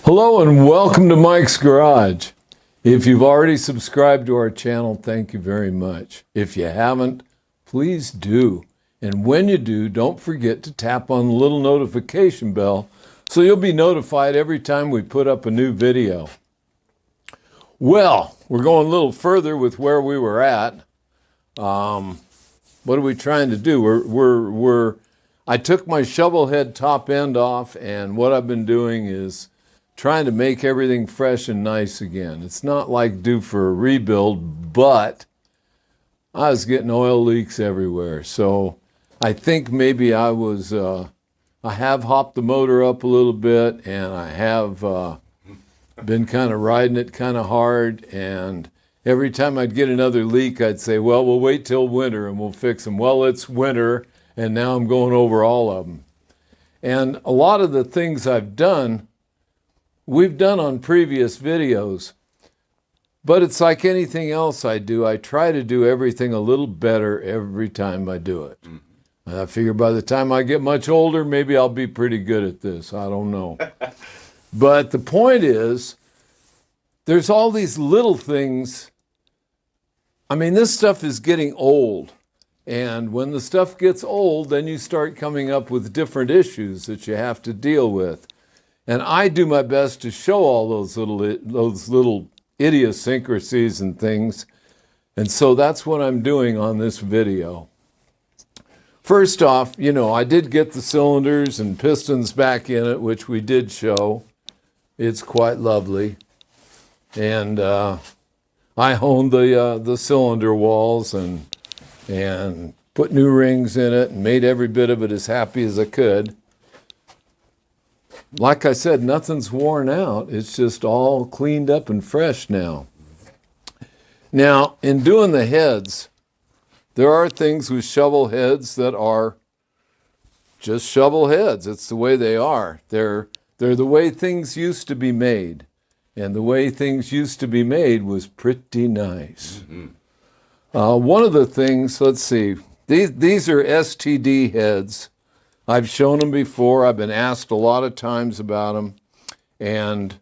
Hello and welcome to Mike's Garage. If you've already subscribed to our channel, thank you very much. If you haven't, please do. And when you do, don't forget to tap on the little notification bell so you'll be notified every time we put up a new video. Well, we're going a little further with where we were at. What are we trying to do? I took my shovel head top end off, and what I've been doing is trying to make everything fresh and nice again. It's not like due for a rebuild, but I was getting oil leaks everywhere. So I think maybe I have hopped the motor up a little bit, and I have been kind of riding it kind of hard. And every time I'd get another leak, I'd say, well, we'll wait till winter and we'll fix them. Well, it's winter, and now I'm going over all of them. And a lot of the things I've done, we've done on previous videos, but it's like anything else I do. I try to do everything a little better every time I do it. And I figure by the time I get much older, maybe I'll be pretty good at this. I don't know. But the point is, there's all these little things. I mean, this stuff is getting old. And when the stuff gets old, then you start coming up with different issues that you have to deal with. And I do my best to show all those little idiosyncrasies and things. And so that's what I'm doing on this video. First off, you know, I did get the cylinders and pistons back in it, which we did show. It's quite lovely. And I honed the cylinder walls and put new rings in it and made every bit of it as happy as I could. Like I said, nothing's worn out. It's just all cleaned up and fresh now. Now, in doing the heads, there are things with shovel heads that are just shovel heads. It's the way they are. They're the way things used to be made. And the way things used to be made was pretty nice. One of the things, let's see, these are STD heads. I've shown them before. I've been asked a lot of times about them. And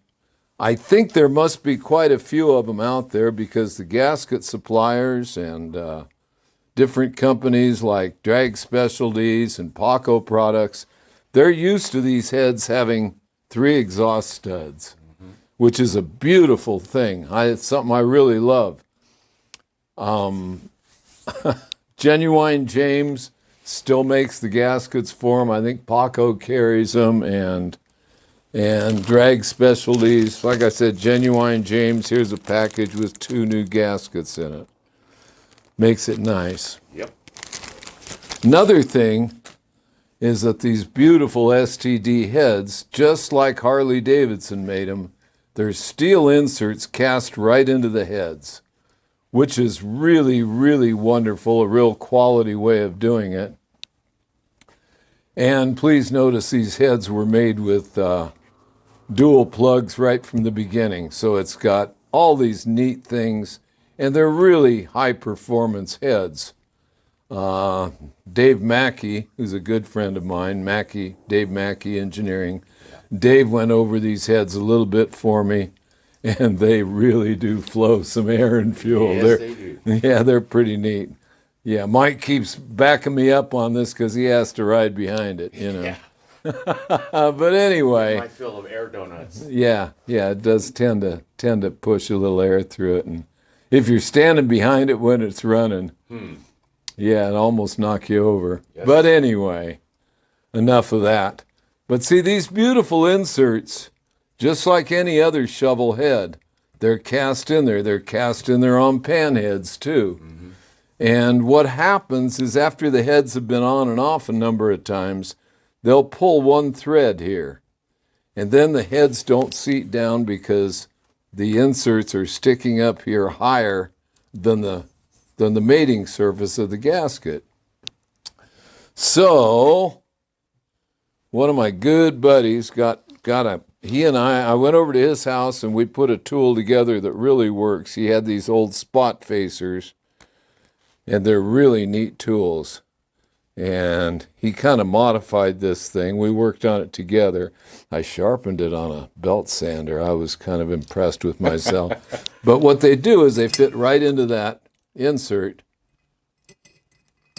I think there must be quite a few of them out there because the gasket suppliers and different companies like Drag Specialties and Paco Products, they're used to these heads having 3 exhaust studs, which is a beautiful thing. It's something I really love. Genuine James still makes the gaskets for them. I think Paco carries them, and Drag Specialties. Like I said, Genuine James, here's a package with 2 new gaskets in it. Makes it nice. Yep. Another thing is that these beautiful STD heads, just like Harley Davidson made them, there's steel inserts cast right into the heads, which is really, really wonderful, a real quality way of doing it. And please notice these heads were made with dual plugs right from the beginning. So it's got all these neat things, and they're really high-performance heads. Dave Mackey, who's a good friend of mine, Dave Mackey Engineering, Dave went over these heads a little bit for me. And they really do flow some air and fuel. Yes, they do. Yeah, they're pretty neat. Yeah, Mike keeps backing me up on this because he has to ride behind it, you know. Yeah. But anyway. My fill of air donuts. Yeah, it does tend to push a little air through it. And if you're standing behind it when it's running, yeah, it almost knock you over. Yes. But anyway, enough of that. But see, these beautiful inserts, just like any other shovel head, they're cast in there. They're cast in there on pan heads too. And what happens is after the heads have been on and off a number of times, they'll pull one thread here. And then the heads don't seat down because the inserts are sticking up here higher than the mating surface of the gasket. So one of my good buddies he and I went over to his house and we put a tool together that really works. He had these old spot facers, and they're really neat tools. And he kind of modified this thing. We worked on it together. I sharpened it on a belt sander. I was kind of impressed with myself. But what they do is they fit right into that insert.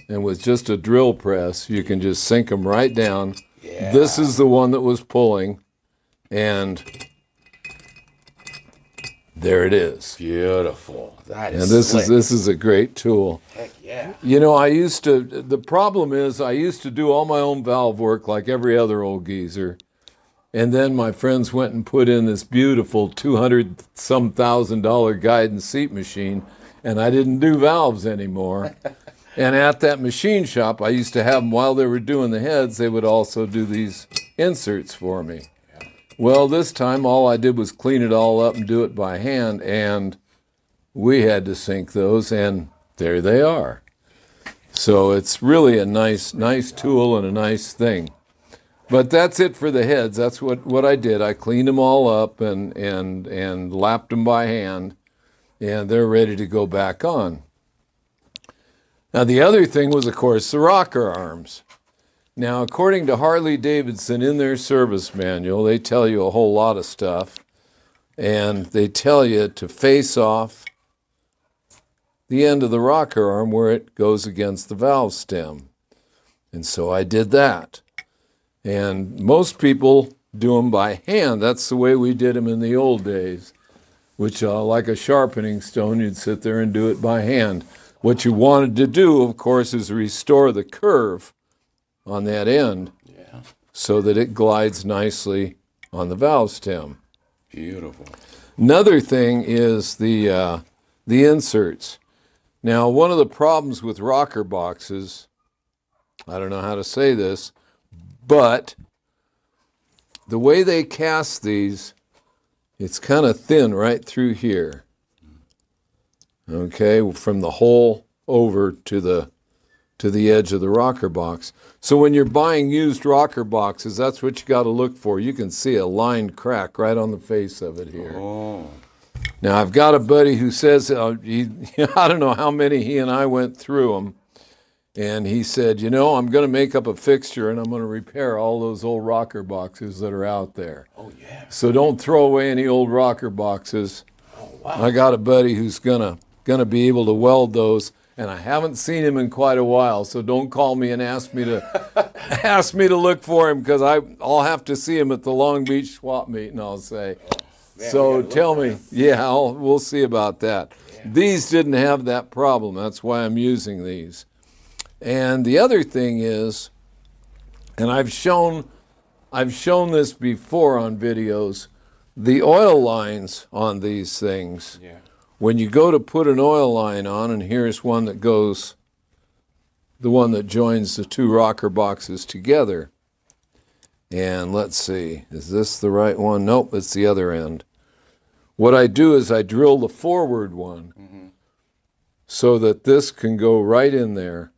And with just a drill press, you can just sink them right down. Yeah. This is the one that was pulling. And there it is. Beautiful. That is And this slick. is a great tool. Heck yeah. You know, the problem is I used to do all my own valve work like every other old geezer. And then my friends went and put in this beautiful $200-some thousand guidance seat machine, and I didn't do valves anymore. And at that machine shop, I used to have them while they were doing the heads, they would also do these inserts for me. Well, this time all I did was clean it all up and do it by hand, and we had to sink those, and there they are. So it's really a nice tool and a nice thing. But that's it for the heads. That's what I did. I cleaned them all up and lapped them by hand, and they're ready to go back on. Now, the other thing was, of course, the rocker arms. Now, according to Harley Davidson in their service manual, they tell you a whole lot of stuff, and they tell you to face off the end of the rocker arm where it goes against the valve stem. And so I did that. And most people do them by hand. That's the way we did them in the old days, which like a sharpening stone, you'd sit there and do it by hand. What you wanted to do, of course, is restore the curve on that end so that it glides nicely on the valve stem. Beautiful. Another thing is the inserts. Now, one of the problems with rocker boxes, I don't know how to say this, but the way they cast these, it's kind of thin right through here. Okay, from the hole over to the edge of the rocker box. So when you're buying used rocker boxes, that's what you got to look for. You can see a lined crack right on the face of it here. Oh. Now, I've got a buddy who says, I don't know how many he and I went through them, and he said, you know, I'm going to make up a fixture and I'm going to repair all those old rocker boxes that are out there. Oh, yeah. So don't throw away any old rocker boxes. Oh, wow. I got a buddy who's gonna be able to weld those, and I haven't seen him in quite a while, so don't call me and ask me to look for him, because I'll have to see him at the Long Beach swap meet, and I'll say, Man, so tell me, we'll see about that. Yeah. These didn't have that problem. That's why I'm using these. And the other thing is, and I've shown this before on videos, the oil lines on these things. Yeah. When you go to put an oil line on, and here's one that goes, the one that joins the two rocker boxes together. And let's see, is this the right one? Nope, it's the other end. What I do is I drill the forward one so that this can go right in there,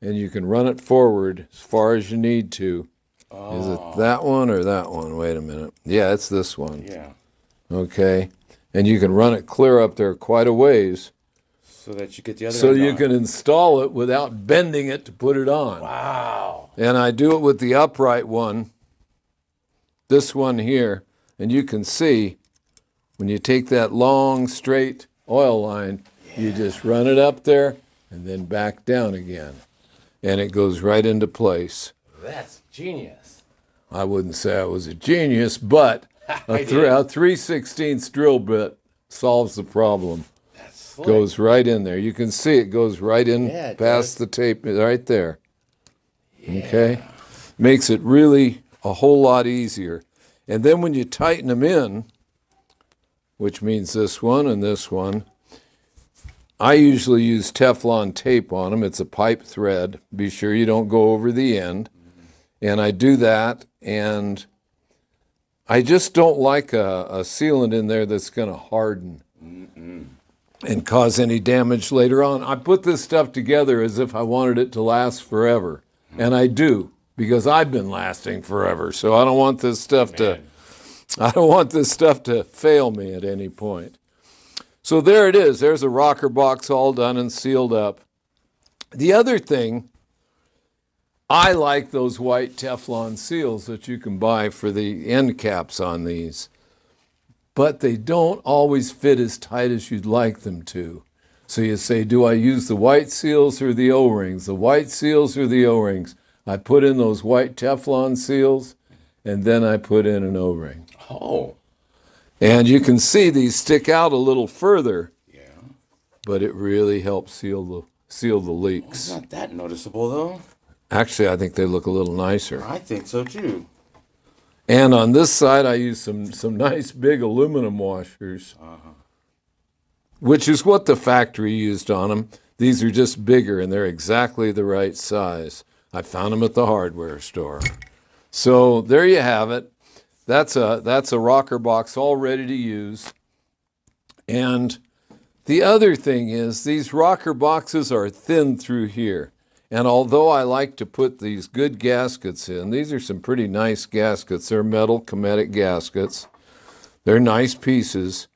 and you can run it forward as far as you need to. Oh. Is it that one or that one? Wait a minute. Yeah, it's this one. Yeah. Okay. And you can run it clear up there quite a ways. So that you get the other So end you on. can install it without bending it to put it on. Wow. And I do it with the upright one, this one here, and you can see when you take that long, straight oil line, you just run it up there and then back down again. And it goes right into place. That's genius. I wouldn't say I was a genius, but a 3/16 drill bit solves the problem. That's slick. Goes right in there. You can see it goes right in it past does. the tape right there. Yeah. Okay? Makes it really a whole lot easier. And then when you tighten them in, which means this one and this one, I usually use Teflon tape on them. It's a pipe thread. Be sure you don't go over the end. And I do that, and I just don't like a sealant in there that's going to harden and cause any damage later on. I put this stuff together as if I wanted it to last forever, and I do, because I've been lasting forever. So I don't want this stuff to fail me at any point. So there it is. There's a rocker box all done and sealed up. The other thing I like those white Teflon seals that you can buy for the end caps on these, but they don't always fit as tight as you'd like them to. So you say, do I use the white seals or the O-rings? The white seals or the O-rings? I put in those white Teflon seals, and then I put in an O-ring. Oh. And you can see these stick out a little further, Yeah. but it really helps seal the leaks. It's not that noticeable, though. Actually, I think they look a little nicer. I think so, too. And on this side, I use some nice big aluminum washers, which is what the factory used on them. These are just bigger, and they're exactly the right size. I found them at the hardware store. So there you have it. That's a rocker box all ready to use. And the other thing is these rocker boxes are thin through here. And although I like to put these good gaskets in, these are some pretty nice gaskets. They're metal Cometic gaskets. They're nice pieces,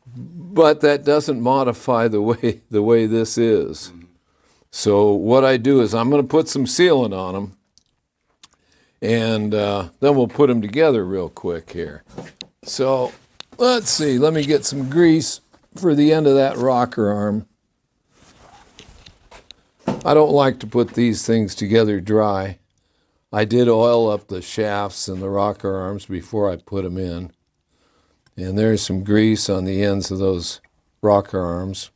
but that doesn't modify the way this is. So what I do is I'm going to put some sealant on them, and then we'll put them together real quick here. So let's see. Let me get some grease for the end of that rocker arm. I don't like to put these things together dry. I did oil up the shafts and the rocker arms before I put them in. And there's some grease on the ends of those rocker arms.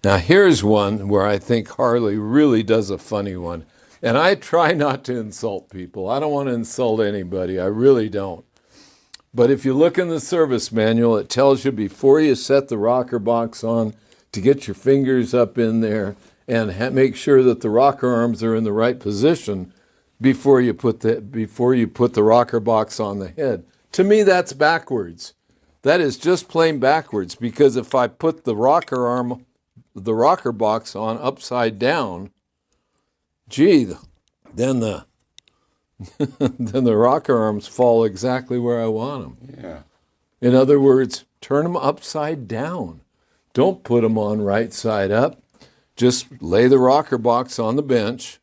Now here's one where I think Harley really does a funny one. And I try not to insult people. I don't want to insult anybody. I really don't. But if you look in the service manual, it tells you before you set the rocker box on to get your fingers up in there and make sure that the rocker arms are in the right position before you put the rocker box on the head. To me, that's backwards. That is just plain backwards, because if I put the rocker box on upside down, gee, then the then the rocker arms fall exactly where I want them. Yeah. In other words, turn them upside down. Don't put them on right side up. Just lay the rocker box on the bench,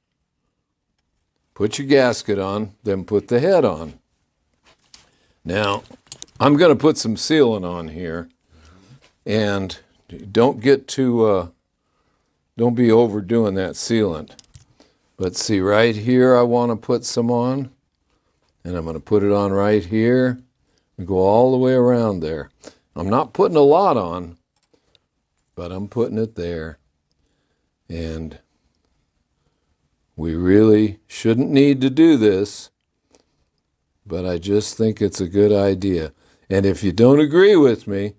put your gasket on, then put the head on. Now, I'm going to put some sealant on here, and don't get too, don't be overdoing that sealant. But see, right here I want to put some on, and I'm going to put it on right here and go all the way around there. I'm not putting a lot on, but I'm putting it there. And we really shouldn't need to do this, but I just think it's a good idea. And if you don't agree with me,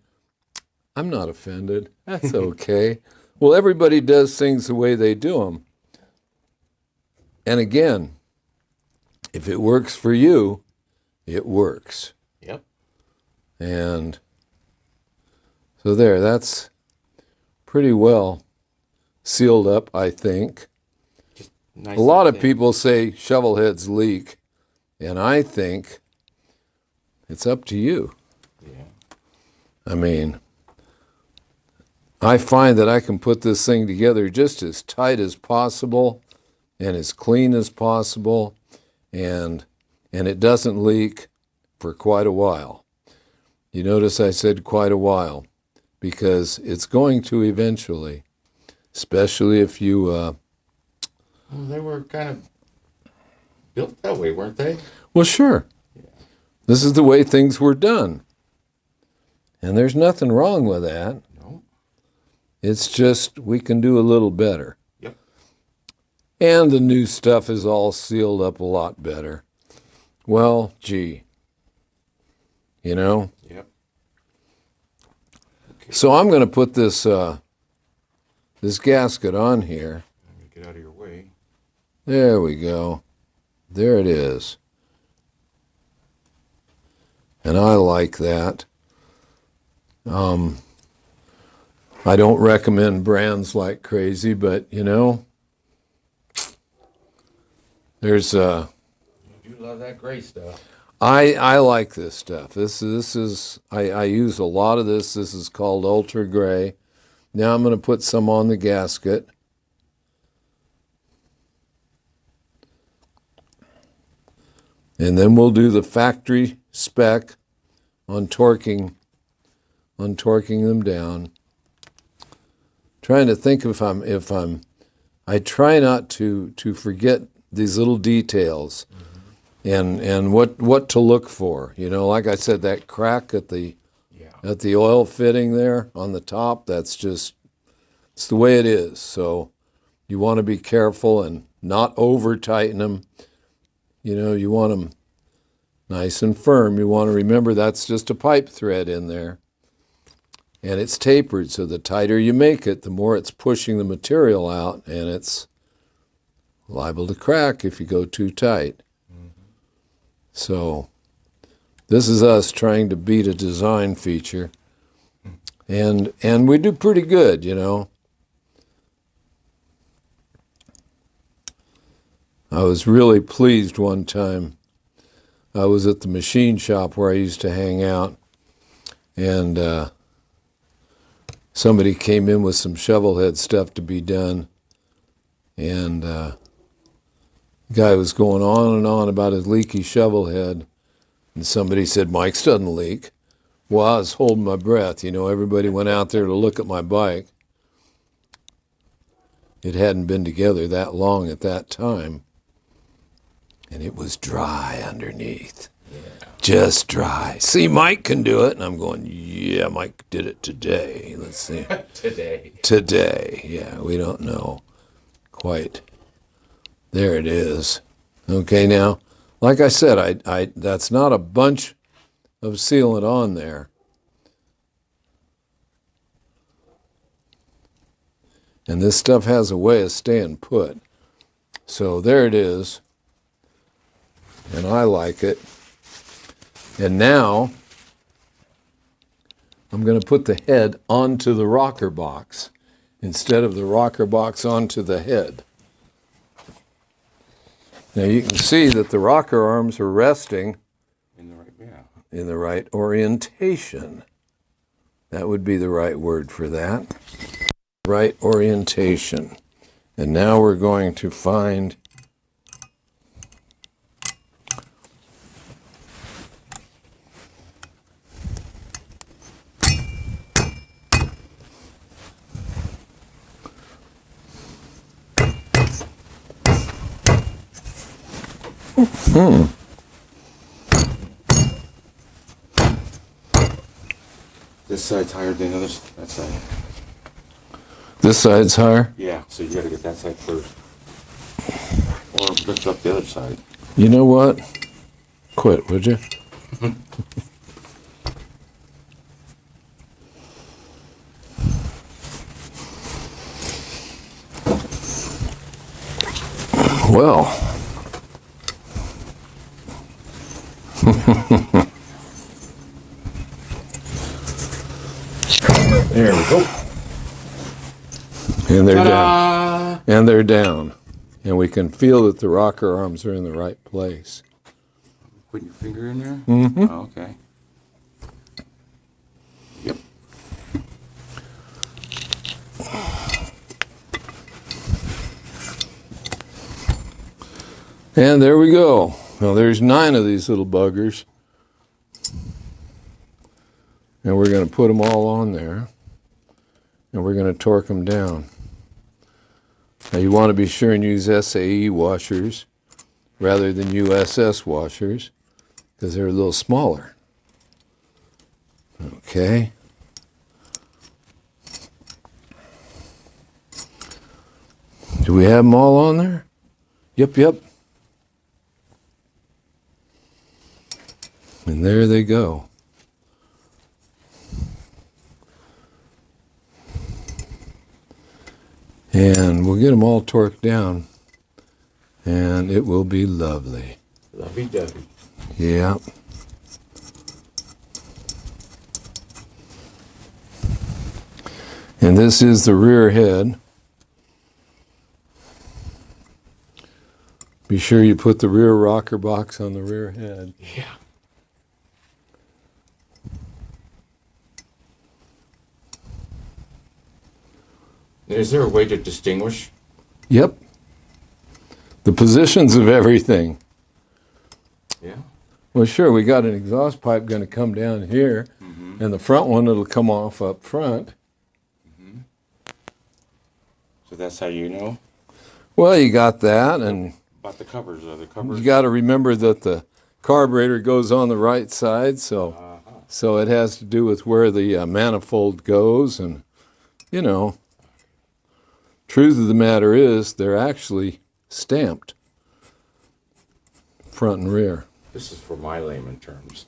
I'm not offended. That's okay. Well, everybody does things the way they do them. And again, if it works for you, it works. Yep. And so there, that's pretty well sealed up, I think. Just nice. A lot of people say shovel heads leak, and I think it's up to you. Yeah. I mean, I find that I can put this thing together just as tight as possible and as clean as possible, and it doesn't leak for quite a while. You notice I said quite a while, because it's going to eventually, especially if you... Well, they were kind of built that way, weren't they? Well, sure. Yeah. This is the way things were done. And there's nothing wrong with that. No. It's just we can do a little better. Yep. And the new stuff is all sealed up a lot better. Well, gee. You know? Yep. Okay. So I'm going to put this this gasket on here. Let me get out of your way. There we go. There it is. And I like that. I don't recommend brands like crazy, but you know, there's You do love that gray stuff. I like this stuff. This is I use a lot of this. This is called Ultra Gray. Now I'm going to put some on the gasket. And then we'll do the factory spec on torquing them down. Trying to think if I try not to forget these little details and what to look for. You know, like I said, that crack at the oil fitting there on the top, it's the way it is. So you want to be careful and not over tighten them. You know, you want them nice and firm. You want to remember that's just a pipe thread in there. And it's tapered, so the tighter you make it, the more it's pushing the material out, and it's liable to crack if you go too tight. So this is us trying to beat a design feature. And we do pretty good, you know. I was really pleased one time. I was at the machine shop where I used to hang out, and somebody came in with some shovelhead stuff to be done, and the guy was going on and on about his leaky shovelhead, and somebody said, "Mike's doesn't leak." Well, I was holding my breath. You know, everybody went out there to look at my bike. It hadn't been together that long at that time, and it was dry underneath. Just dry. See, Mike can do it. And I'm going, yeah, Mike did it today. Let's see. Today. Yeah, we don't know quite. There it is. Okay, now, like I said, I that's not a bunch of sealant on there. And this stuff has a way of staying put. So there it is. And I like it. And now I'm going to put the head onto the rocker box instead of the rocker box onto the head. Now you can see that the rocker arms are resting in the right orientation. That would be the right word for that. Right orientation. And now we're going to find This side's higher than the other, that side. this side's higher. Yeah, so you got to get that side first. Or lift up the other side. You know what? Quit, would you? Well. There we go. And they're Ta-da! down. And they're down. And we can feel that the rocker arms are in the right place. Put your finger in there? Mm-hmm. Oh, okay. Yep. And there we go. Now there's 9 of these little buggers. And we're going to put them all on there. And we're going to torque them down. Now you want to be sure and use SAE washers rather than USS washers because they're a little smaller. Okay. Do we have them all on there? Yep. And there they go. And we'll get them all torqued down, and it will be lovely. Lovey-dovey. Yeah. And this is the rear head. Be sure you put the rear rocker box on the rear head. Yeah. Is there a way to distinguish? Yep. The positions of everything. Yeah. Well, sure, we got an exhaust pipe going to come down here, and the front one, it'll come off up front. So that's how you know Well, you got that, and about the covers. Are the covers? you got to remember that the carburetor goes on the right side, so it has to do with where the manifold goes, and, you know, truth of the matter is they're actually stamped front and rear. This is for my layman terms.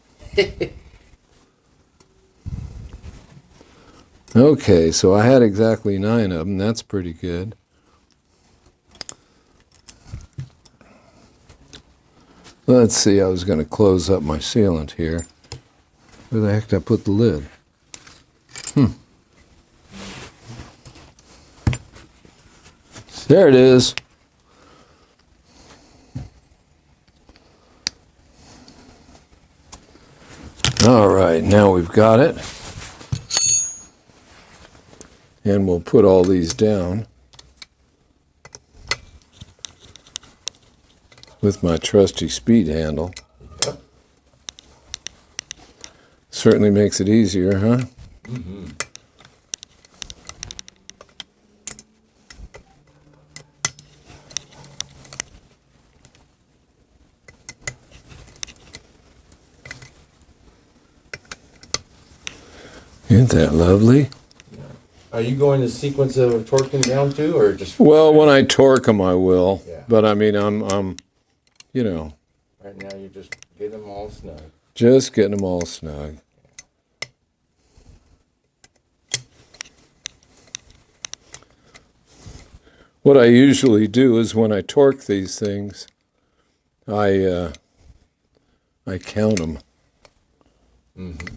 Okay, so I had exactly 9 of them. That's pretty good. Let's see, I was going to close up my sealant here. Where the heck did I put the lid? There it is. All right, now we've got it. And we'll put all these down with my trusty speed handle. Yep. Certainly makes it easier, huh? Mm-hmm. Isn't that lovely? Are you going to sequence of torquing down too, or just? Well, when I torque them, I will. Yeah. But I mean, I'm, you know, Right now, you're just getting them all snug. just getting them all snug. What I usually do is when I torque these things, I count them. Mm-hmm.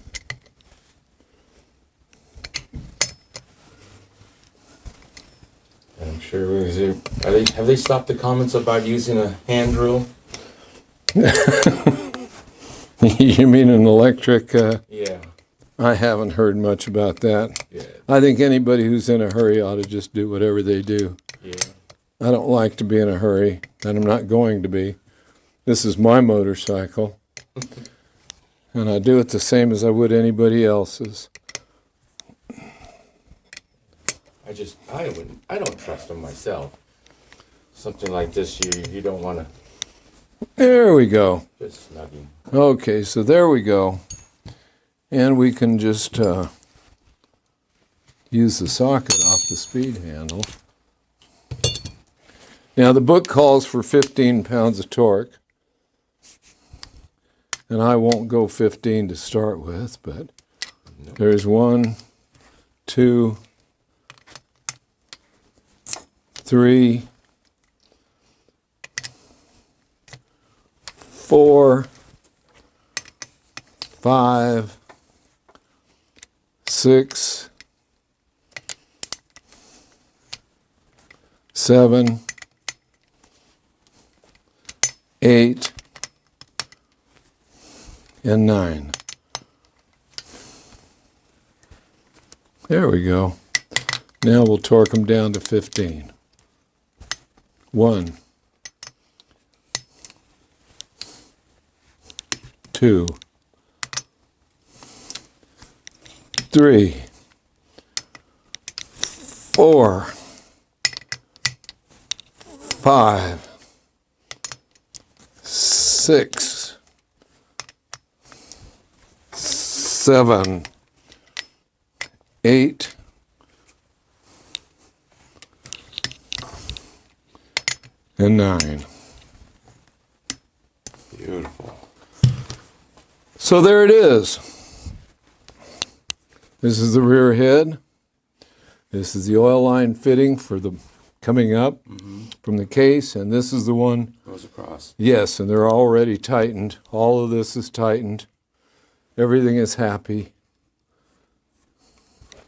I'm sure. Have they stopped the comments about using a hand drill? You mean an electric? Yeah. I haven't heard much about that. Yeah. I think anybody who's in a hurry ought to just do whatever they do. Yeah. I don't like to be in a hurry, and I'm not going to be. This is my motorcycle, and I do it the same as I would anybody else's. I don't trust them myself. Something like this, you don't want to There we go. just snug him. Okay, so there we go. And we can just use the socket off the speed handle. Now the book calls for 15 pounds of torque. And I won't go 15 to start with, but there's 1, 2, 3, 4, 5, 6, 7, 8, and 9. There we go. Now we'll torque them down to 15. 1, 2, 3, 4, 5, 6, 7, 8, and 9. Beautiful. So there it is. This is the rear head. This is the oil line fitting for the coming up from the case, and this is the one. Goes across. Yes, and they're already tightened. All of this is tightened. Everything is happy.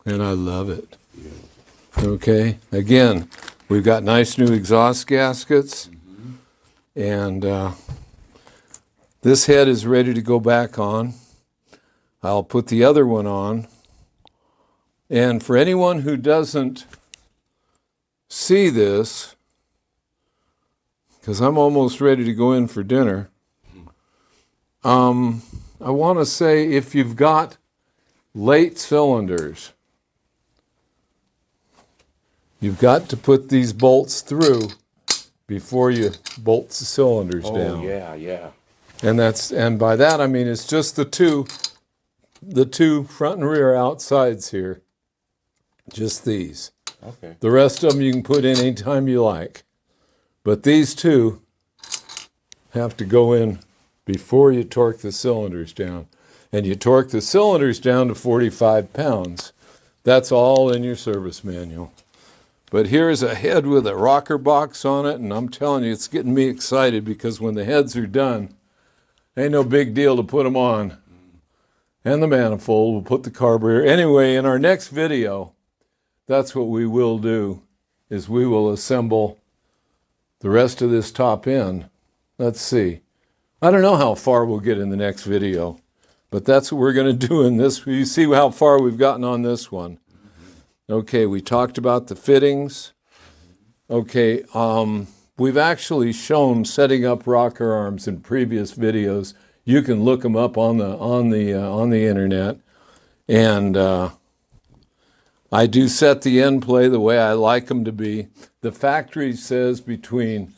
And I love it. Beautiful. Okay, again, we've got nice new exhaust gaskets, and this head is ready to go back on. I'll put the other one on. And for anyone who doesn't see this, because I'm almost ready to go in for dinner, I want to say if you've got late cylinders, you've got to put these bolts through before you bolt the cylinders down. Oh, yeah, yeah. And by that I mean it's just the two front and rear outsides here. Just these. Okay. The rest of them you can put in anytime you like. But these two have to go in before you torque the cylinders down. And you torque the cylinders down to 45 pounds. That's all in your service manual. But here's a head with a rocker box on it, and I'm telling you, it's getting me excited because when the heads are done, ain't no big deal to put them on. And the manifold, we'll put the carburetor. Anyway, in our next video, that's what we will do, is we will assemble the rest of this top end. Let's see. I don't know how far we'll get in the next video, but that's what we're going to do in this. You see how far we've gotten on this one. Okay, we talked about the fittings. Okay, we've actually shown setting up rocker arms in previous videos. You can look them up on the internet, and I do set the end play the way I like them to be. The factory says between,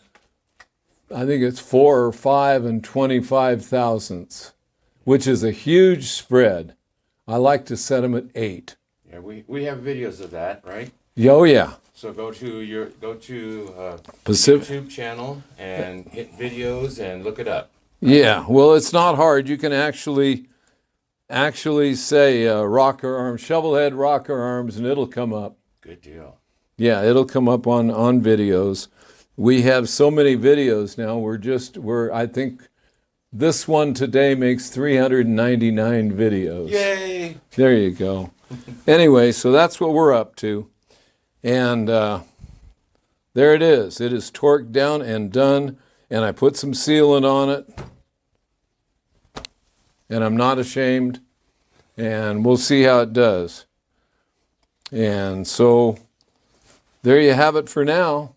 I think it's 4 or 5 and 25 thousandths, which is a huge spread. I like to set them at 8. Yeah, we have videos of that, right? Oh yeah. So go to Pacific YouTube channel and hit videos and look it up. Yeah, well, it's not hard. You can actually say rocker arms, Shovelhead rocker arms, and it'll come up. Good deal. Yeah, it'll come up on videos. We have so many videos now. I think this one today makes 399 videos. Yay! There you go. Anyway, so that's what we're up to. And there it is. It is torqued down and done. And I put some sealant on it. And I'm not ashamed. And we'll see how it does. And so there you have it for now.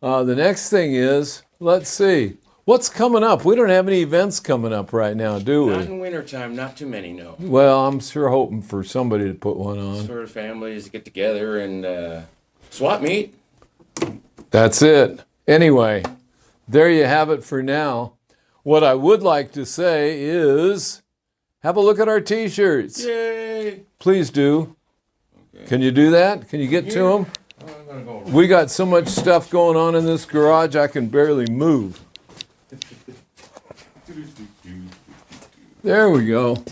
The next thing is, let's see. What's coming up? We don't have any events coming up right now, do we? Not in wintertime, not too many, no. Well, I'm sure hoping for somebody to put one on. Sort of families get together and swap meet. That's it. Anyway, there you have it for now. What I would like to say is, have a look at our t-shirts. Yay! Please do. Okay. Can you do that? Can you get to them? I'm gonna go We got so much stuff going on in this garage, I can barely move. There we go.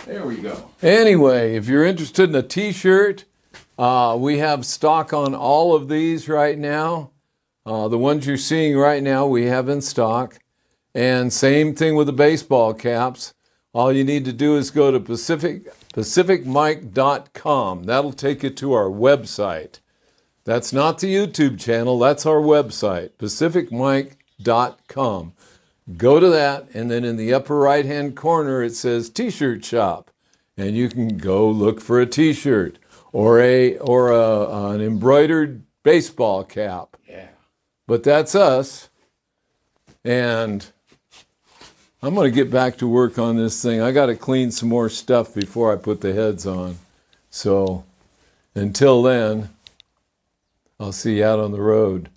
There we go. Anyway, if you're interested in a t-shirt, we have stock on all of these right now. The ones you're seeing right now, we have in stock. And same thing with the baseball caps. All you need to do is go to pacificmike.com. That'll take you to our website. That's not the YouTube channel, that's our website, pacificmike.com. Go to that, and then in the upper right-hand corner, it says T-shirt shop. And you can go look for a T-shirt or an embroidered baseball cap. Yeah. But that's us. And I'm going to get back to work on this thing. I got to clean some more stuff before I put the heads on. So until then, I'll see you out on the road.